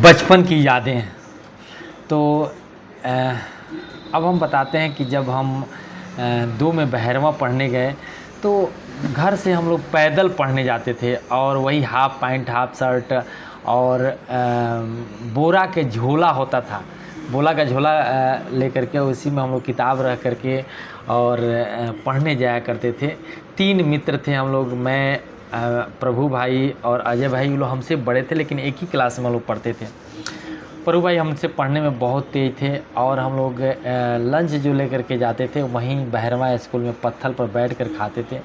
बचपन की यादें। तो अब हम बताते हैं कि जब हम 2 में 12वां पढ़ने गए तो घर से हम लोग पैदल पढ़ने जाते थे और वही हाफ पैंट हाफ शर्ट और बोरा के झोला होता था, बोला का झोला लेकर के उसी में हम लोग किताब रख करके और पढ़ने जाया करते थे। 3 मित्र थे हम लोग, मैं, प्रभु भाई और अजय भाई। वो लोग हमसे बड़े थे लेकिन एक ही क्लास में हम लोग पढ़ते थे। प्रभु भाई हमसे पढ़ने में बहुत तेज थे और हम लोग लंच जो लेकर के जाते थे वहीं 12वां स्कूल में पत्थर पर बैठ कर खाते थे।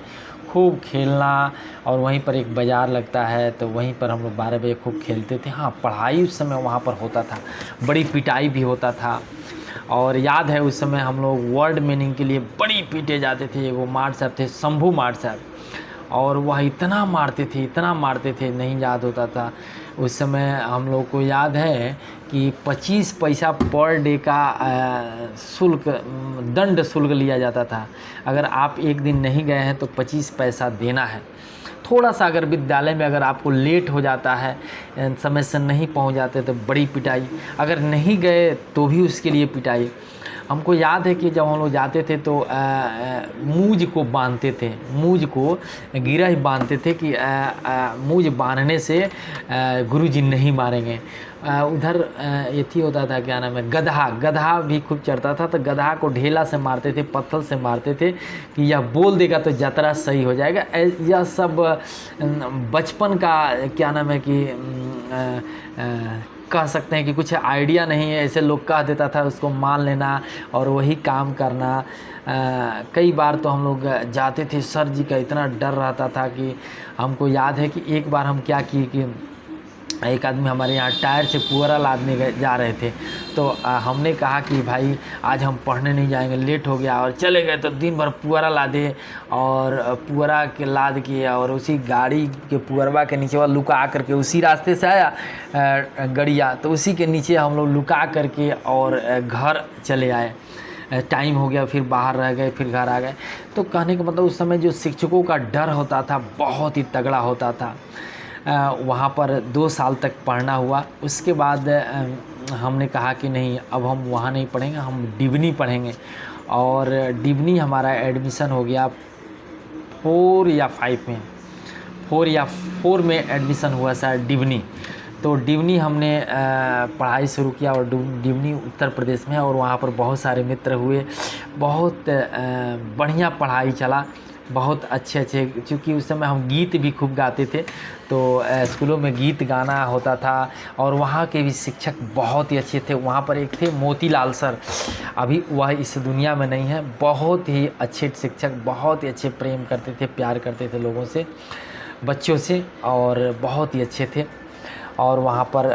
खूब खेलना, और वहीं पर एक बाज़ार लगता है तो वहीं पर हम लोग 12 बजे खूब खेलते थे। हाँ, पढ़ाई उस समय वहाँ पर होता था, बड़ी पिटाई भी होता था। और याद है उस समय हम लोग वर्ड मीनिंग के लिए बड़ी पीटे जाते थे। वो मार साहब थे, शंभू मार साहब, और वह इतना मारते थे नहीं याद होता था। उस समय हम लोग को याद है कि 25 पैसा पर डे का शुल्क, दंड शुल्क लिया जाता था। अगर आप एक दिन नहीं गए हैं तो 25 पैसा देना है। थोड़ा सा अगर विद्यालय में अगर आपको लेट हो जाता है, समय से नहीं पहुंच जाते तो बड़ी पिटाई, अगर नहीं गए तो भी उसके लिए पिटाई। हमको याद है कि जब हम लोग जाते थे तो मूंज को बांधते थे, मूंज को गिरह बांधते थे कि मूंज बांधने से गुरुजी नहीं मारेंगे। उधर ये होता था, क्या नाम है, गधा भी खूब चढ़ता था, तो गधा को ढेला से मारते थे, पत्थर से मारते थे कि यह बोल देगा तो यात्रा सही हो जाएगा। यह सब बचपन का, क्या नाम है कि कह सकते हैं कि कुछ आइडिया नहीं है, ऐसे लोग कह देता था उसको मान लेना और वही काम करना। कई बार तो हम लोग जाते थे, सर जी का इतना डर रहता था कि हमको याद है कि एक बार हम क्या किए कि एक आदमी हमारे यहाँ टायर से पुअरा लादने जा रहे थे, तो हमने कहा कि भाई आज हम पढ़ने नहीं जाएंगे, लेट हो गया, और चले गए। तो दिन भर पुअरा लादे और पुअरा के लाद के और उसी गाड़ी के पुअरवा के नीचे वह लुका करके, उसी रास्ते से आया गड़िया, तो उसी के नीचे हम लोग लुका करके और घर चले आए। टाइम हो गया, फिर बाहर रह गए, फिर घर आ गए। तो कहने का मतलब उस समय जो शिक्षकों का डर होता था बहुत ही तगड़ा होता था। वहाँ पर 2 साल तक पढ़ना हुआ। उसके बाद हमने कहा कि नहीं, अब हम वहाँ नहीं पढ़ेंगे, हम डिवनी पढ़ेंगे। और डिवनी हमारा एडमिशन हो गया 4 या 5 में, 4 में एडमिशन हुआ शायद डिवनी। तो डिवनी हमने पढ़ाई शुरू किया, और डिवनी उत्तर प्रदेश में है, और वहाँ पर बहुत सारे मित्र हुए, बहुत बढ़िया पढ़ाई चला, बहुत अच्छे, क्योंकि उस समय हम गीत भी खूब गाते थे, तो स्कूलों में गीत गाना होता था। और वहाँ के भी शिक्षक बहुत ही अच्छे थे। वहाँ पर एक थे मोतीलाल सर, अभी वह इस दुनिया में नहीं है, बहुत ही अच्छे शिक्षक, बहुत ही अच्छे, प्रेम करते थे, प्यार करते थे लोगों से, बच्चों से, और बहुत ही अच्छे थे। और वहाँ पर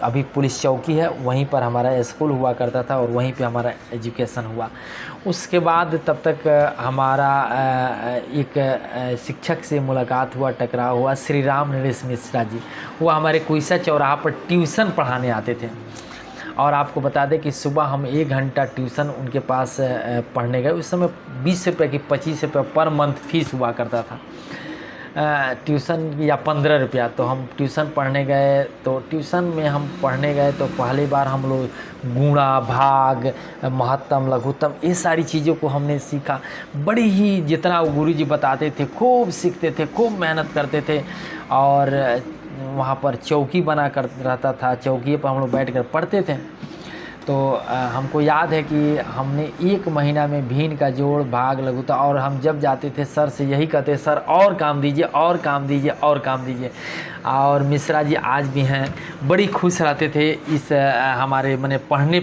अभी पुलिस चौकी है, वहीं पर हमारा स्कूल हुआ करता था और वहीं पे हमारा एजुकेशन हुआ। उसके बाद तब तक हमारा एक शिक्षक से मुलाकात हुआ, टकराव हुआ, श्री राम नरेश मिश्रा जी। वो हमारे कुइसा चौराहा पर ट्यूशन पढ़ाने आते थे, और आपको बता दें कि सुबह हम 1 घंटा ट्यूशन उनके पास पढ़ने गए। उस समय 20 रुपये की 25 रुपये पर मंथ फीस हुआ करता था ट्यूशन, या 15 रुपया। तो हम ट्यूशन पढ़ने गए, तो ट्यूशन में हम पढ़ने गए तो पहली बार हम लोग गुणा, भाग, महत्तम, लघुत्तम, ये सारी चीज़ों को हमने सीखा। बड़ी ही, जितना वो गुरुजी बताते थे खूब सीखते थे, खूब मेहनत करते थे। और वहाँ पर चौकी बना कर रहता था, चौकी पर हम लोग बैठ कर पढ़ते थे। तो हमको याद है कि हमने 1 महीना में भीन का जोड़, भाग, लघुता, और हम जब जाते थे सर से यही कहते, सर और काम दीजिए, और काम दीजिए, और काम दीजिए। और मिश्रा जी आज भी हैं, बड़ी खुश रहते थे इस हमारे मैंने पढ़ने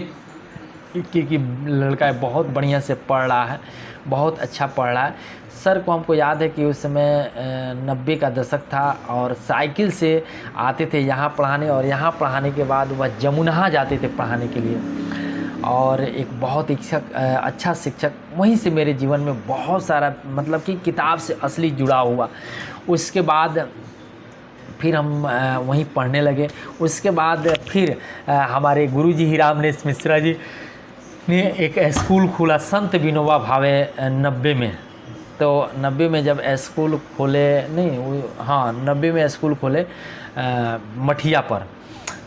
कि लड़का बहुत बढ़िया से पढ़ रहा है, बहुत अच्छा पढ़ रहा है। सर को हमको याद है कि उस समय 90 का दशक था, और साइकिल से आते थे यहाँ पढ़ाने, और यहाँ पढ़ाने के बाद वह जमुना जाते थे पढ़ाने के लिए। और एक बहुत अच्छा शिक्षक, वहीं से मेरे जीवन में बहुत सारा, मतलब कि किताब से असली जुड़ाव हुआ। उसके बाद फिर हम वहीं पढ़ने लगे। उसके बाद फिर हमारे गुरुजी हीराम नरेश मिश्रा जी ने एक स्कूल खोला, संत विनोबा भावे 90 में। तो 90 में जब स्कूल खोले, नहीं हाँ 90 में स्कूल खोले मठिया पर।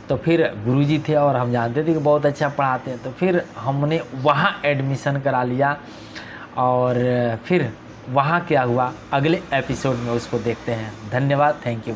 तो फिर गुरुजी थे और हम जानते थे कि बहुत अच्छा पढ़ाते हैं, तो फिर हमने वहाँ एडमिशन करा लिया। और फिर वहाँ क्या हुआ अगले एपिसोड में उसको देखते हैं। धन्यवाद, थैंक यू।